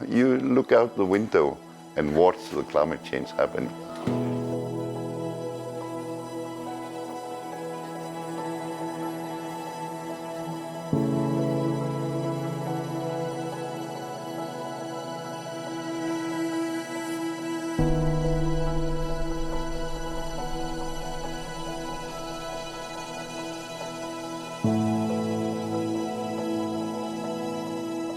You look out the window and watch the climate change happening.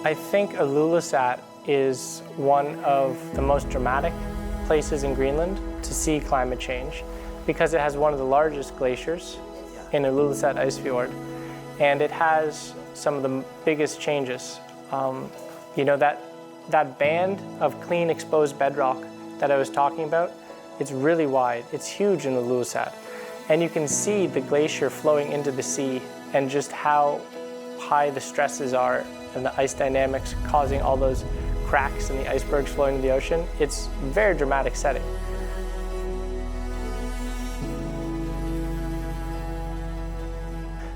I think Ilulissat is one of the most dramatic places in Greenland to see climate change because it has one of the largest glaciers in Ilulissat Ice Fjord, and it has some of the biggest changes. That band of clean exposed bedrock that I was talking about, it's really wide, it's huge in Ilulissat, and you can see the glacier flowing into the sea and just how high the stresses are and the ice dynamics causing all those cracks in the icebergs flowing into the ocean. It's a very dramatic setting.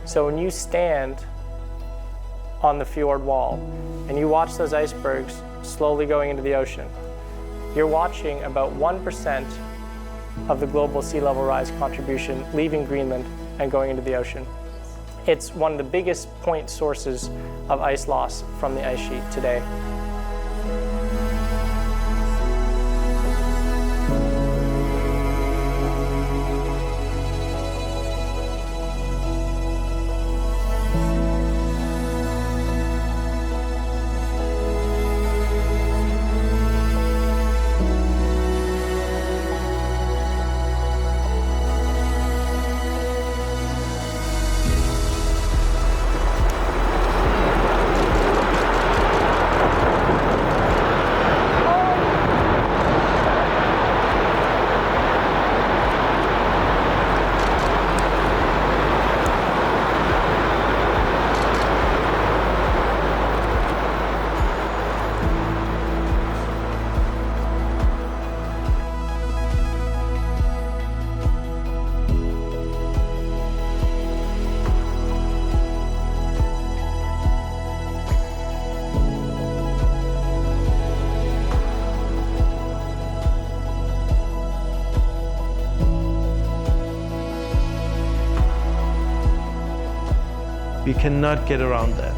So when you stand on the fjord wall and you watch those icebergs slowly going into the ocean, you're watching about 1% of the global sea level rise contribution leaving Greenland and going into the ocean. It's one of the biggest point sources of ice loss from the ice sheet today. We cannot get around that.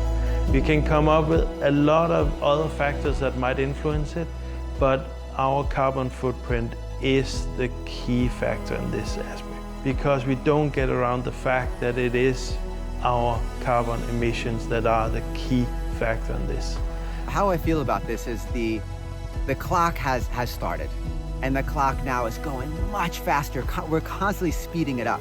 We can come up with a lot of other factors that might influence it, but our carbon footprint is the key factor in this aspect, because we don't get around the fact that it is our carbon emissions that are the key factor in this. How I feel about this is the clock has started, and the clock now is going much faster. We're constantly speeding it up.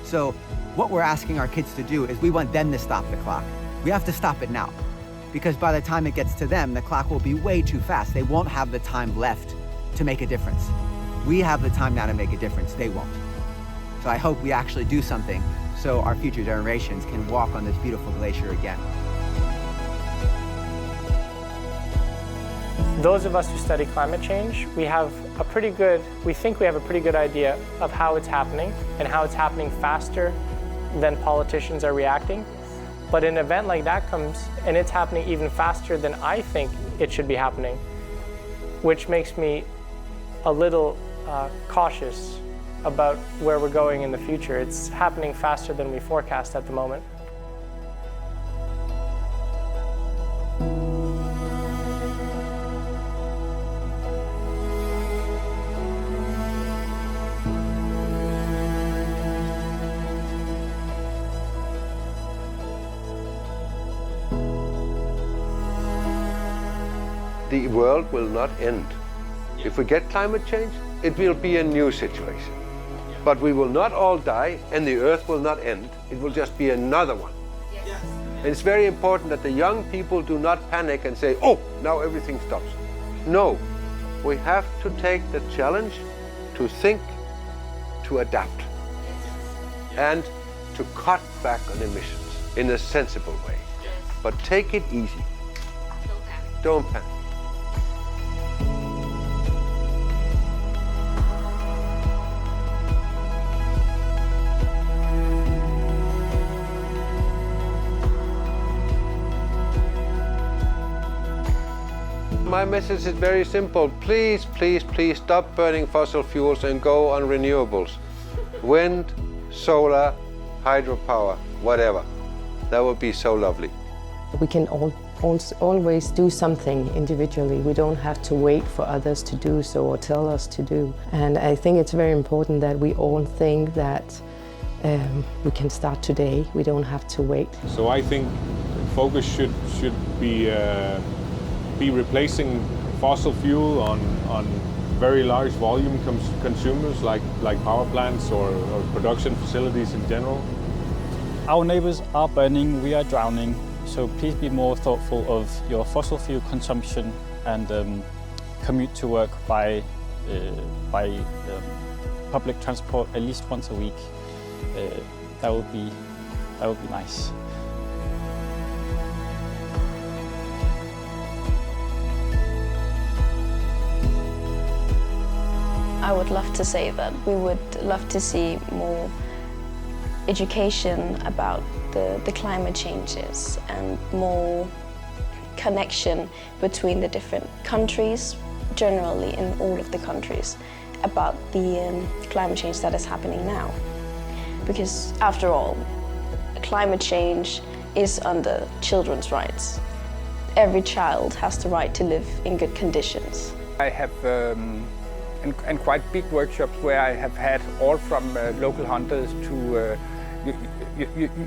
So what we're asking our kids to do is we want them to stop the clock. We have to stop it now, because by the time it gets to them, the clock will be way too fast. They won't have the time left to make a difference. We have the time now to make a difference, they won't. So I hope we actually do something so our future generations can walk on this beautiful glacier again. Those of us who study climate change, we think we have a pretty good idea of how it's happening and how it's happening faster than politicians are reacting. But an event like that comes and it's happening even faster than I think it should be happening, which makes me a little cautious about where we're going in the future. It's happening faster than we forecast at the moment. The world will not end. If we get climate change, it will be a new situation. But we will not all die, and the earth will not end. It will just be another one. Yes. And it's very important that the young people do not panic and say, oh, now everything stops. No, we have to take the challenge to think, to adapt, and to cut back on emissions in a sensible way. But take it easy. Don't panic. my message is very simple. Please, please, please stop burning fossil fuels and go on renewables. Wind, solar, hydropower, whatever. That would be so lovely. We can always do something individually. We don't have to wait for others to do so or tell us to do. And I think it's very important that we all think that we can start today. We don't have to wait. So I think focus should be replacing fossil fuel on very large volume consumers like power plants or production facilities in general. Our neighbours are burning, we are drowning, so please be more thoughtful of your fossil fuel consumption and commute to work by public transport at least once a week. That would be nice. I would love to say that we would love to see more education about the climate changes and more connection between the different countries, generally in all of the countries, about the climate change that is happening now. Because after all, climate change is under children's rights. Every child has the right to live in good conditions. I have and quite big workshops where I have had all from local hunters to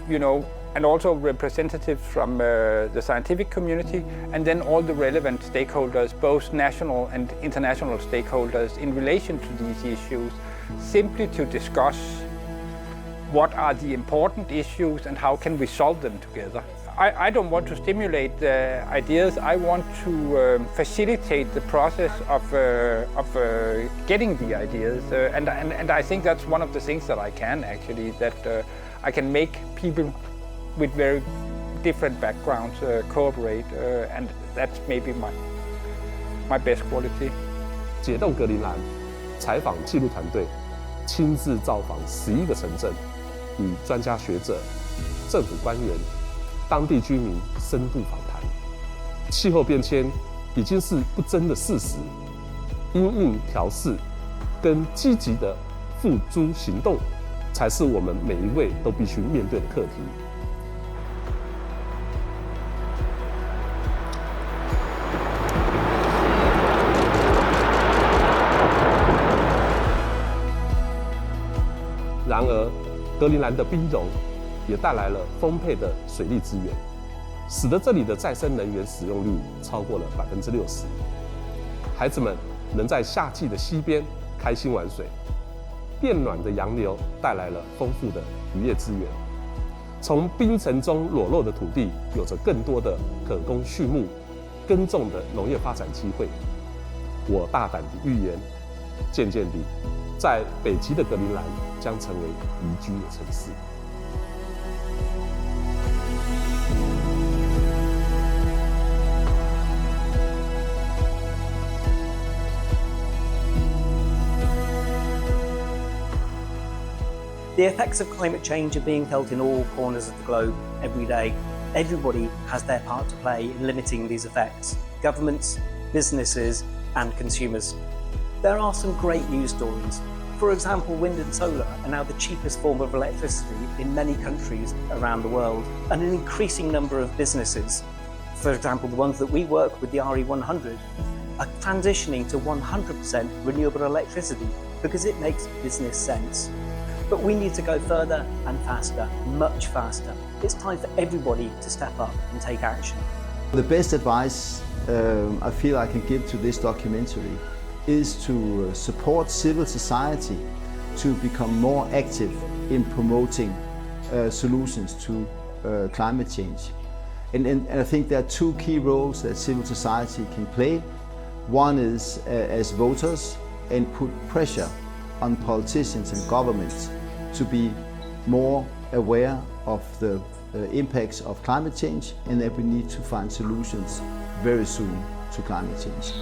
you know, and also representatives from the scientific community, and then all the relevant stakeholders, both national and international stakeholders, in relation to these issues, simply to discuss what are the important issues and how can we solve them together. I don't want to stimulate the ideas. I want to facilitate the process of getting the ideas, and I think that's one of the things that I can actually, that I can make people with very different backgrounds cooperate, and that's maybe my best quality. 解冻格陵兰采访纪录团队亲自造访11个城镇，与专家学者、政府官员、当地居民深度访谈。气候变迁已经是不争的事实，因应调适跟积极的付诸行动，才是我们每一位都必须面对的课题。然而，格陵兰的冰融也带来了丰沛的水利资源，使得这里的再生能源使用率超过了60%。孩子们能在夏季的溪边开心玩水，变暖的洋流带来了丰富的渔业资源。从冰层中裸露的土地，有着更多的可供畜牧、耕种的农业发展机会。我大胆地预言，渐渐地，在北极的格陵兰将成为宜居的城市。The effects of climate change are being felt in all corners of the globe every day. Everybody has their part to play in limiting these effects: governments, businesses, and consumers. There are some great news stories. For example, wind and solar are now the cheapest form of electricity in many countries around the world, and an increasing number of businesses, for example the ones that we work with, the RE100, are transitioning to 100% renewable electricity because it makes business sense. But we need to go further and faster, much faster. It's time for everybody to step up and take action. The best advice I feel I can give to this documentary is to support civil society to become more active in promoting solutions to climate change. And I think there are two key roles that civil society can play. One is as voters, and put pressure on politicians and governments to be more aware of the impacts of climate change, and that we need to find solutions very soon to climate change.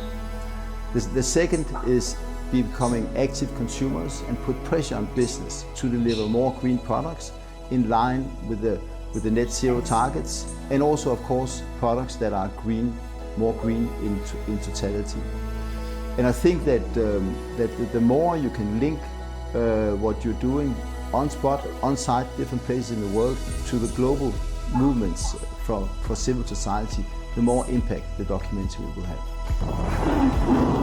The second is becoming active consumers and put pressure on business to deliver more green products in line with the net zero targets, and also of course products that are green more green in totality. And I think that the more you can link what you're doing on spot, on site, different places in the world to the global movements for civil society, the more impact the documentary will have.